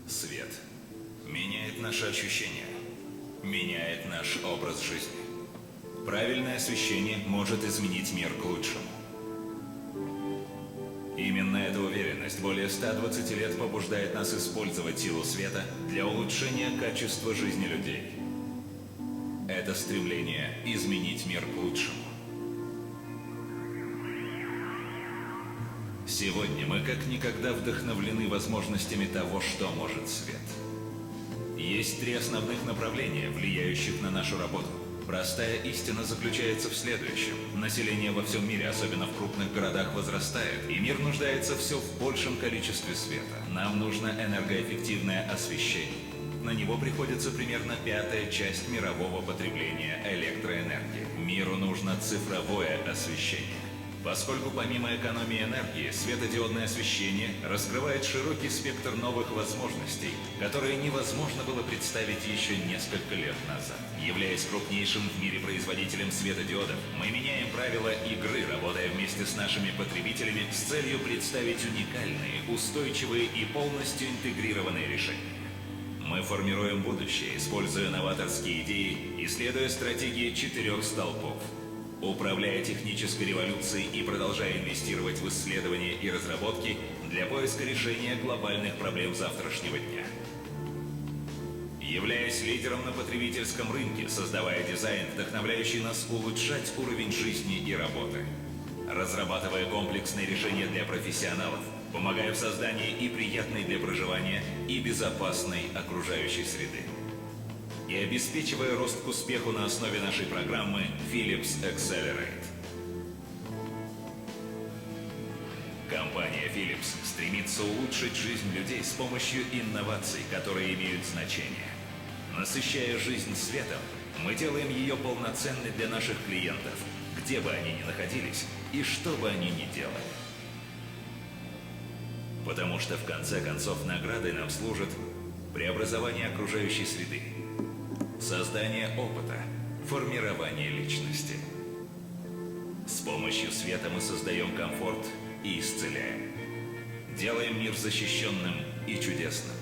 Свет меняет наши ощущения, меняет наш образ жизни. Правильное освещение может изменить мир к лучшему. Именно эта уверенность более 120 лет побуждает нас использовать силу света для улучшения качества жизни людей. Это стремление изменить мир к лучшему. Сегодня мы как никогда вдохновлены возможностями того, что может свет. Есть три основных направления, влияющих на нашу работу. Простая истина заключается в следующем. Население во всем мире, особенно в крупных городах, возрастает, и мир нуждается все в большем количестве света. Нам нужно энергоэффективное освещение. На него приходится примерно 1/5 часть мирового потребления электроэнергии. Миру нужно цифровое освещение. Поскольку помимо экономии энергии, светодиодное освещение раскрывает широкий спектр новых возможностей, которые невозможно было представить еще несколько лет назад. Являясь крупнейшим в мире производителем светодиодов, мы меняем правила игры, работая вместе с нашими потребителями с целью представить уникальные, устойчивые и полностью интегрированные решения. Мы формируем будущее, используя новаторские идеи и следуя стратегии 4 столпов. Управляя технической революцией и продолжая инвестировать в исследования и разработки для поиска решения глобальных проблем завтрашнего дня. Являясь лидером на потребительском рынке, создавая дизайн, вдохновляющий нас улучшать уровень жизни и работы. Разрабатывая комплексные решения для профессионалов, помогая в создании и приятной для проживания, и безопасной окружающей среды. И обеспечивая рост к успеху на основе нашей программы Philips Accelerate. Компания Philips стремится улучшить жизнь людей с помощью инноваций, которые имеют значение. Насыщая жизнь светом, мы делаем ее полноценной для наших клиентов, где бы они ни находились и что бы они ни делали. Потому что в конце концов наградой нам служит преобразование окружающей среды, создание опыта, формирование личности. С помощью света мы создаем комфорт и исцеляем. Делаем мир защищенным и чудесным.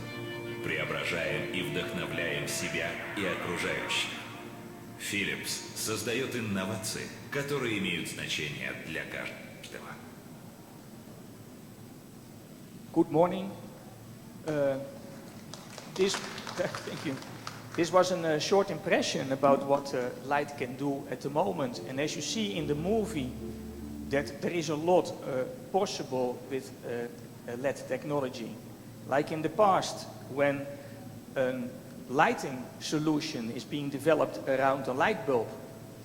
Преображаем и вдохновляем себя и окружающих. Philips создает инновации, которые имеют значение для каждого. Good morning. Thank you. This was a short impression about what light can do at the moment. And as you see in the movie, that there is a lot possible with LED technology. Like in the past, when a lighting solution is being developed around a light bulb,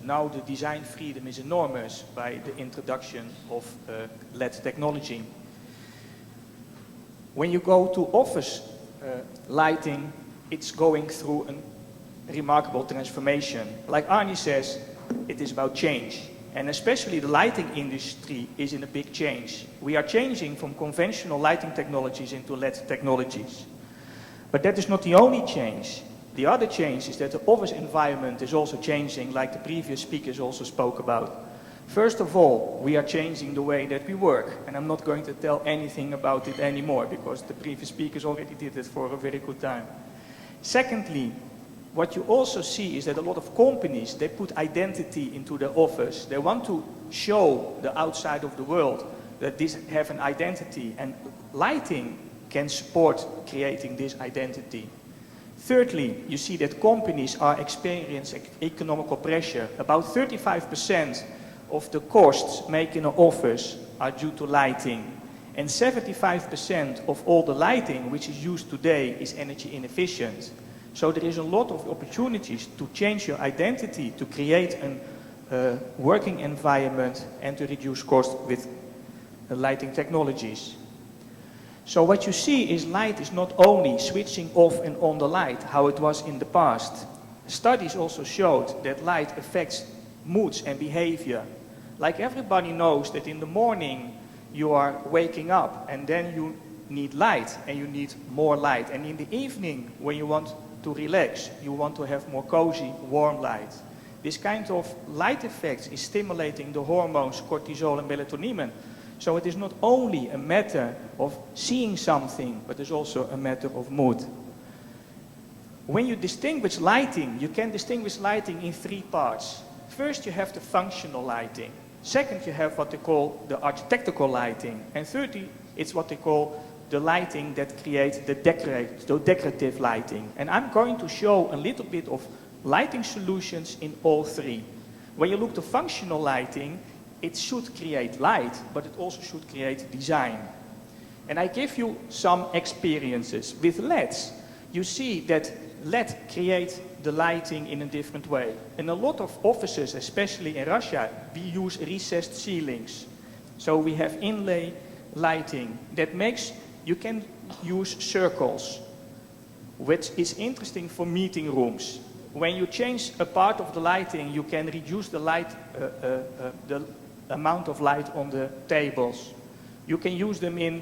now the design freedom is enormous by the introduction of LED technology. When you go to office lighting, it's going through a remarkable transformation. Like Arnie says, it is about change. And especially the lighting industry is in a big change. We are changing from conventional lighting technologies into LED technologies. But that is not the only change. The other change is that the office environment is also changing, like the previous speakers also spoke about. First of all, we are changing the way that we work. And I'm not going to tell anything about it anymore, because the previous speakers already did it for a very good time. Secondly, what you also see is that a lot of companies, they put identity into their office. They want to show the outside of the world that these have an identity, and lighting can support creating this identity. Thirdly, you see that companies are experiencing economical pressure. About 35% of the costs made in an office are due to lighting. And 75% of all the lighting which is used today is energy inefficient. So there is a lot of opportunities to change your identity, to create a working environment and to reduce cost with lighting technologies. So what you see is light is not only switching off and on the light, how it was in the past. Studies also showed that light affects moods and behavior. Like everybody knows that in the morning you are waking up and then you need light and you need more light. And in the evening when you want to relax, you want to have more cozy, warm light. This kind of light effect is stimulating the hormones cortisol and melatonin. So it is not only a matter of seeing something, but it's also a matter of mood. When you distinguish lighting, you can distinguish lighting in three parts. First, you have the functional lighting. Second, you have what they call the architectural lighting. And thirdly, it's what they call the lighting that creates the decorative lighting. And I'm going to show a little bit of lighting solutions in all three. When you look to functional lighting, it should create light, but it also should create design. And I give you some experiences. With LEDs, you see that LED creates the lighting in a different way. In a lot of offices, especially in Russia, we use recessed ceilings. So we have inlay lighting that makes, you can use circles, which is interesting for meeting rooms. When you change a part of the lighting, you can reduce the light, the amount of light on the tables. You can use them in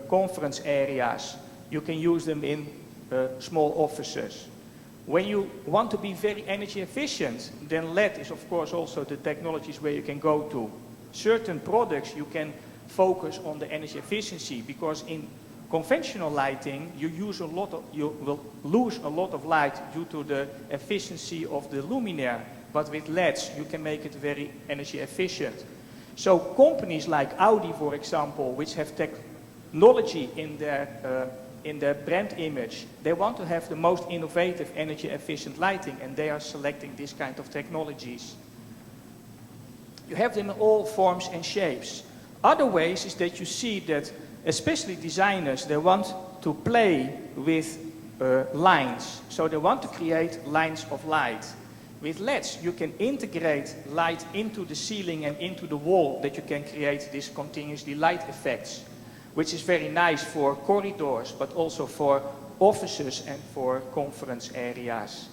conference areas. You can use them in small offices. When you want to be very energy efficient, then LED is of course also the technologies where you can go to. Certain products you can focus on the energy efficiency, because in conventional lighting you will lose a lot of light due to the efficiency of the luminaire. But with LEDs you can make it very energy efficient. So companies like Audi, for example, which have technology in their brand image, they want to have the most innovative energy efficient lighting, and they are selecting this kind of technologies. You have them in all forms and shapes. Other ways is that you see that especially designers, they want to play with lines. So they want to create lines of light. With LEDs, you can integrate light into the ceiling and into the wall, that you can create these continuously light effects, which is very nice for corridors, but also for offices and for conference areas.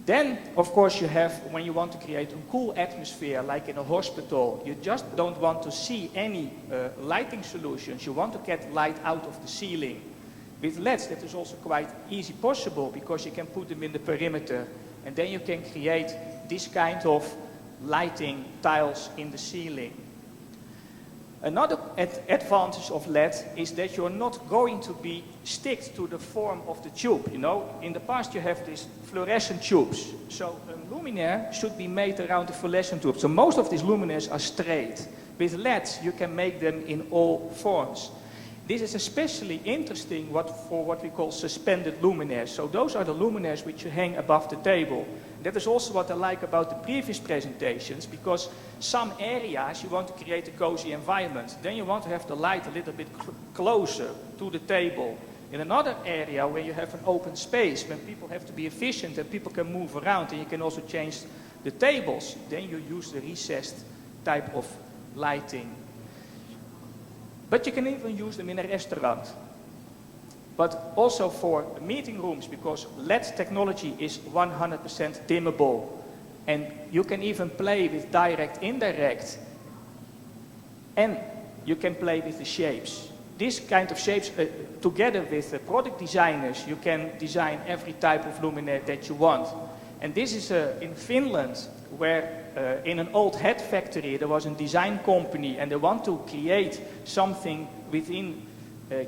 Then, of course, you have, when you want to create a cool atmosphere, like in a hospital, you just don't want to see any lighting solutions. You want to get light out of the ceiling. With LEDs, that is also quite easy possible, because you can put them in the perimeter, and then you can create this kind of lighting tiles in the ceiling. Another advantage of LED is that you're not going to be stick to the form of the tube. You know, in the past you have these fluorescent tubes. So a luminaire should be made around the fluorescent tube. So most of these luminaires are straight. With LEDs you can make them in all forms. This is especially interesting for what we call suspended luminaires. So those are the luminaires which you hang above the table. That is also what I like about the previous presentations, because some areas you want to create a cozy environment. Then you want to have the light a little bit closer to the table. In another area where you have an open space, when people have to be efficient and people can move around and you can also change the tables, then you use the recessed type of lighting. But you can even use them in a restaurant. But also for meeting rooms, because LED technology is 100% dimmable. And you can even play with direct, indirect. And you can play with the shapes. These kind of shapes, together with the product designers, you can design every type of luminaire that you want. And this is in Finland, where in an old hat factory there was a design company, and they want to create something within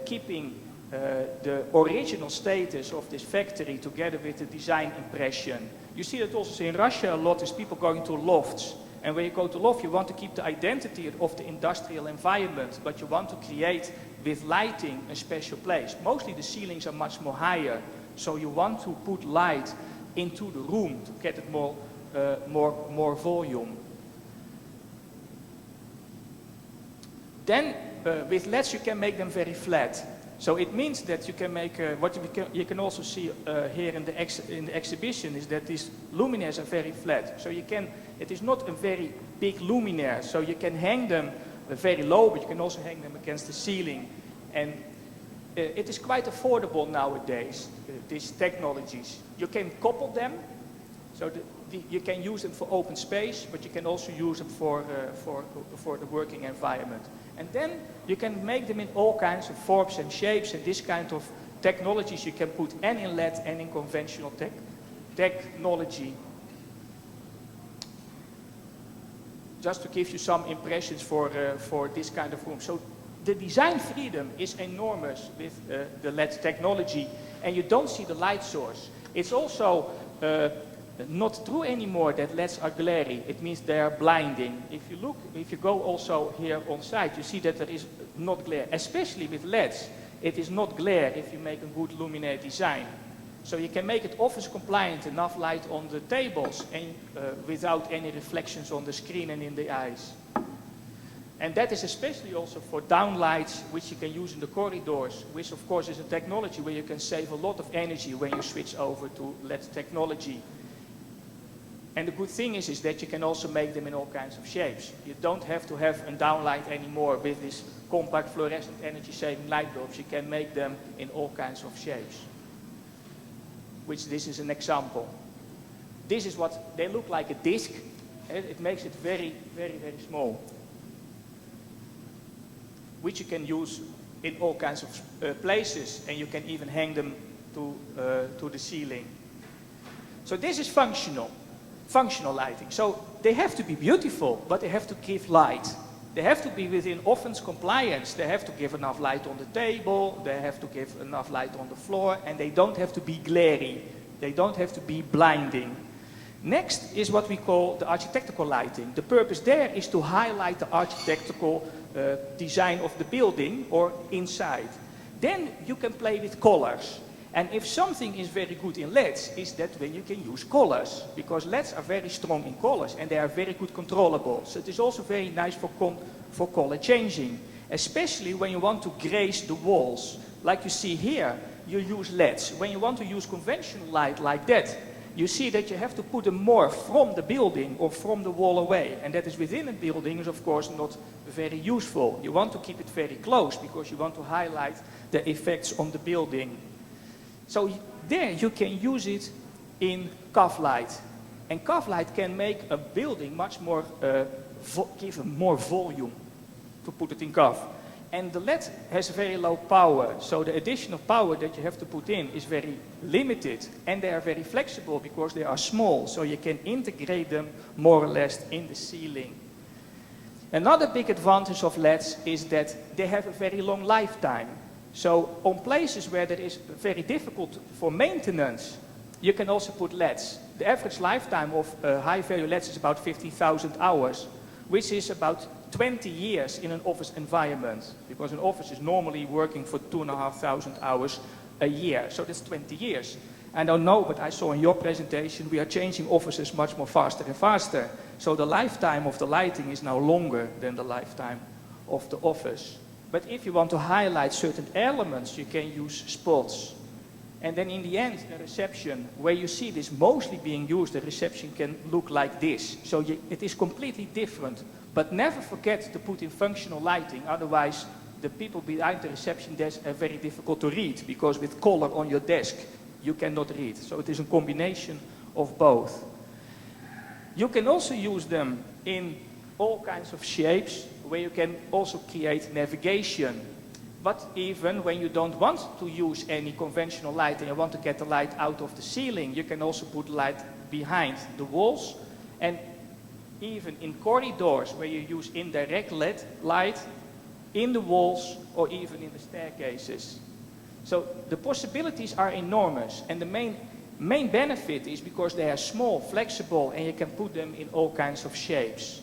keeping the original status of this factory together with the design impression. You see that also in Russia a lot is people going to lofts. And when you go to loft, you want to keep the identity of the industrial environment, but you want to create with lighting a special place. Mostly the ceilings are much more higher, so you want to put light into the room to get it more volume. Then with LEDs you can make them very flat. So it means that you can make, you can also see here in the exhibition is that these luminaires are very flat. So it is not a very big luminaire, so you can hang them very low, but you can also hang them against the ceiling. And it is quite affordable nowadays, these technologies. You can couple them, so you can use them for open space, but you can also use them for the working environment. And then you can make them in all kinds of forms and shapes, and this kind of technologies you can put and in LED and in conventional technology. just to give you some impressions for this kind of room. So the design freedom is enormous with the LED technology, and you don't see the light source. It's also not true anymore that LEDs are glary. It means they are blinding. If you go also here on site, you see that there is not glare. Especially with LEDs, it is not glare if you make a good luminaire design. So you can make it office compliant, enough light on the tables and without any reflections on the screen and in the eyes. And that is especially also for downlights, which you can use in the corridors, which of course is a technology where you can save a lot of energy when you switch over to LED technology. And the good thing is that you can also make them in all kinds of shapes. You don't have to have a downlight anymore with these compact fluorescent energy-saving light bulbs. You can make them in all kinds of shapes, which this is an example. This is what they look like, a disc. It makes it very, very, very small, which you can use in all kinds of places, and you can even hang them to the ceiling. So this is functional lighting. So they have to be beautiful, but they have to give light. They have to be within office compliance. They have to give enough light on the table, they have to give enough light on the floor, and they don't have to be glary. They don't have to be blinding. Next is what we call the architectural lighting. The purpose there is to highlight the architectural design of the building or inside. Then you can play with colors. And if something is very good in LEDs, is that when you can use colors. Because LEDs are very strong in colors and they are very good controllable. So it is also very nice for color changing. Especially when you want to grace the walls. Like you see here, you use LEDs. When you want to use conventional light like that, you see that you have to put them more from the building or from the wall away. And that is within a building is of course not very useful. You want to keep it very close because you want to highlight the effects on the building. So there you can use it in CAF light. And CAF light can make a building much more, give more volume, to put it in CAF. And the LED has very low power, so the additional power that you have to put in is very limited. And they are very flexible because they are small, so you can integrate them more or less in the ceiling. Another big advantage of LEDs is that they have a very long lifetime. So on places where it is very difficult for maintenance, you can also put LEDs. The average lifetime of high-value LEDs is about 50,000 hours, which is about 20 years in an office environment, because an office is normally working for 2,500 hours a year, so that's 20 years. I don't know, but I saw in your presentation we are changing offices much more faster and faster. So the lifetime of the lighting is now longer than the lifetime of the office. But if you want to highlight certain elements, you can use spots. And then in the end, the reception, where you see this mostly being used, the reception can look like this. So it is completely different. But never forget to put in functional lighting, otherwise the people behind the reception desk are very difficult to read, because with color on your desk, you cannot read. So it is a combination of both. You can also use them in all kinds of shapes, where you can also create navigation. But even when you don't want to use any conventional light and you want to get the light out of the ceiling, you can also put light behind the walls. And even in corridors where you use indirect LED light, in the walls or even in the staircases. So the possibilities are enormous, and the main benefit is because they are small, flexible, and you can put them in all kinds of shapes.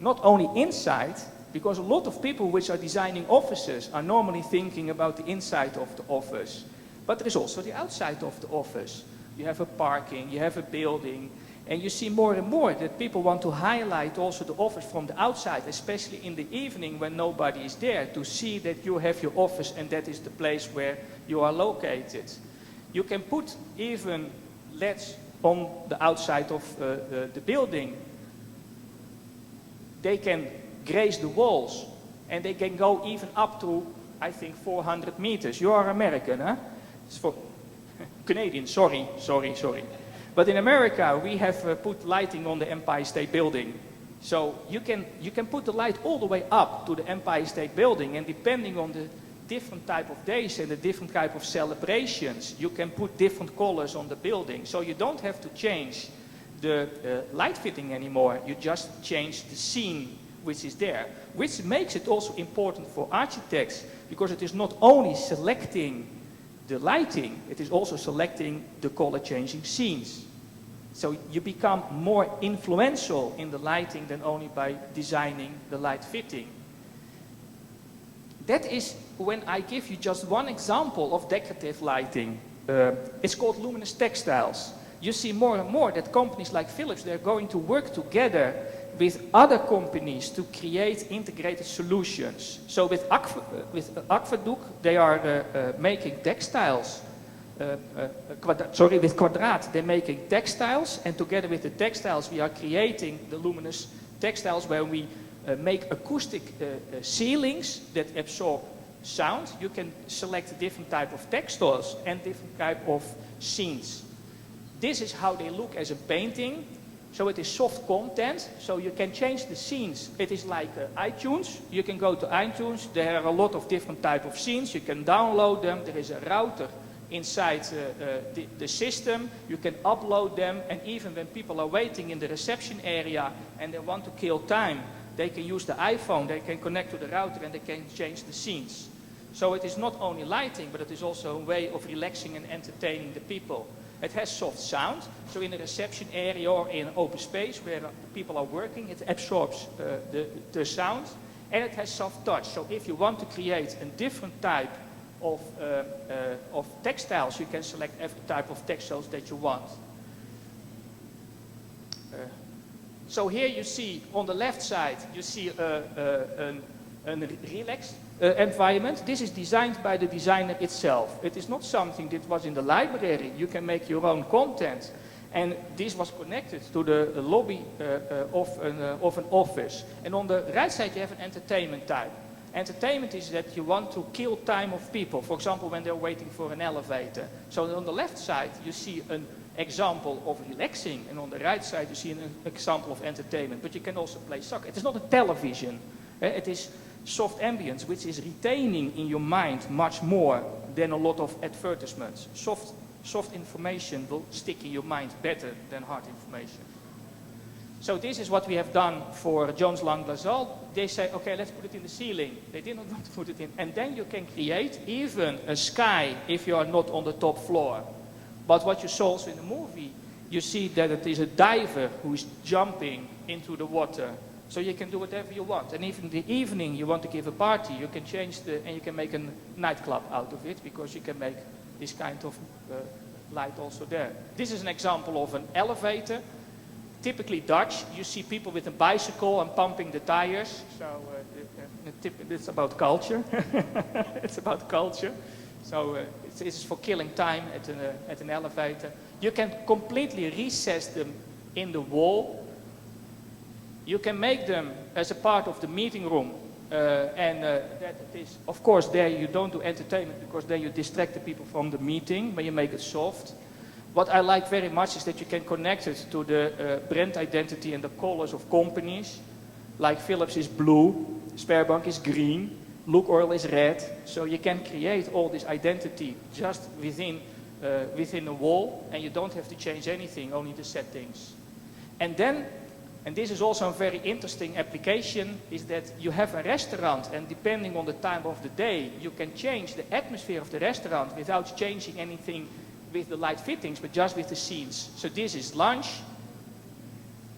Not only inside, because a lot of people which are designing offices are normally thinking about the inside of the office, but there is also the outside of the office. You have a parking, you have a building, and you see more and more that people want to highlight also the office from the outside, especially in the evening when nobody is there, to see that you have your office and that is the place where you are located. You can put even LEDs on the outside of the building. They can grace the walls, and they can go even up to, I think, 400 meters. You are American, huh? It's for Canadian, sorry. But in America, we have put lighting on the Empire State Building. So you can put the light all the way up to the Empire State Building, and depending on the different type of days and the different type of celebrations, you can put different colors on the building. So you don't have to change the light fitting anymore. You just change the scene which is there, which makes it also important for architects, because it is not only selecting the lighting, it is also selecting the color changing scenes. So you become more influential in the lighting than only by designing the light fitting. That is when I give you just one example of decorative lighting. It's called luminous textiles. You see more and more that companies like Philips, they're going to work together with other companies to create integrated solutions. So with Aqueduct, they are making textiles. With Quadrat, they're making textiles, and together with the textiles, we are creating the luminous textiles where we make acoustic ceilings that absorb sound. You can select a different type of textiles and different type of scenes. This is how they look as a painting. So it is soft content, so you can change the scenes. It is like iTunes. You can go to iTunes. There are a lot of different type of scenes. You can download them. There is a router inside the system. You can upload them, and even when people are waiting in the reception area and they want to kill time, they can use the iPhone. They can connect to the router and they can change the scenes. So it is not only lighting, but it is also a way of relaxing and entertaining the people. It has soft sound, so in a reception area or in an open space where people are working, it absorbs the sound, and it has soft touch. So if you want to create a different type of textiles, you can select every type of textiles that you want. So here you see, on the left side, you see a relaxed environment. This is designed by the designer itself. It is not something that was in the library. You can make your own content. And this was connected to the lobby of an office. And on the right side you have an entertainment type. Entertainment is that you want to kill time of people. For example, when they're waiting for an elevator. So on the left side you see an example of relaxing, and on the right side you see an example of entertainment. But you can also play soccer. It is not a television. It is soft ambience, which is retaining in your mind much more than a lot of advertisements. Soft information will stick in your mind better than hard information. So this is what we have done for Jones Lang LaSalle. They say, okay, let's put it in the ceiling. They did not want to put it in. And then you can create even a sky if you are not on the top floor. But what you saw also in the movie, you see that it is a diver who is jumping into the water. So you can do whatever you want. And even in the evening you want to give a party, you can change and you can make a nightclub out of it, because you can make this kind of light also there. This is an example of an elevator. Typically Dutch, you see people with a bicycle and pumping the tires. So it's about culture. It's about culture. So this is for killing time at an elevator. You can completely recess them in the wall. You can make them as a part of the meeting room, that is, of course, there you don't do entertainment, because there you distract the people from the meeting, but you make it soft. What I like very much is that you can connect it to the brand identity and the colors of companies. Like Philips is blue, Sberbank is green, Look Oil is red. So you can create all this identity just within a wall, and you don't have to change anything, only the settings. And then, and this is also a very interesting application, is that you have a restaurant, and depending on the time of the day, you can change the atmosphere of the restaurant without changing anything with the light fittings, but just with the scenes. So this is lunch,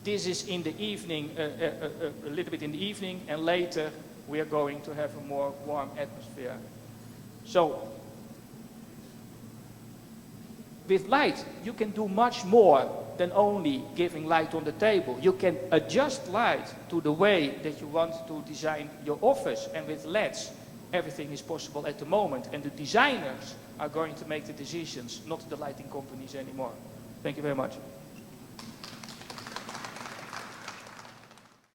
this is in the evening, a little bit in the evening, and later we are going to have a more warm atmosphere. So with light, you can do much more than only giving light on the table. You can adjust light to the way that you want to design your office, and with LEDs, everything is possible at the moment, and the designers are going to make the decisions, not the lighting companies anymore. Thank you very much.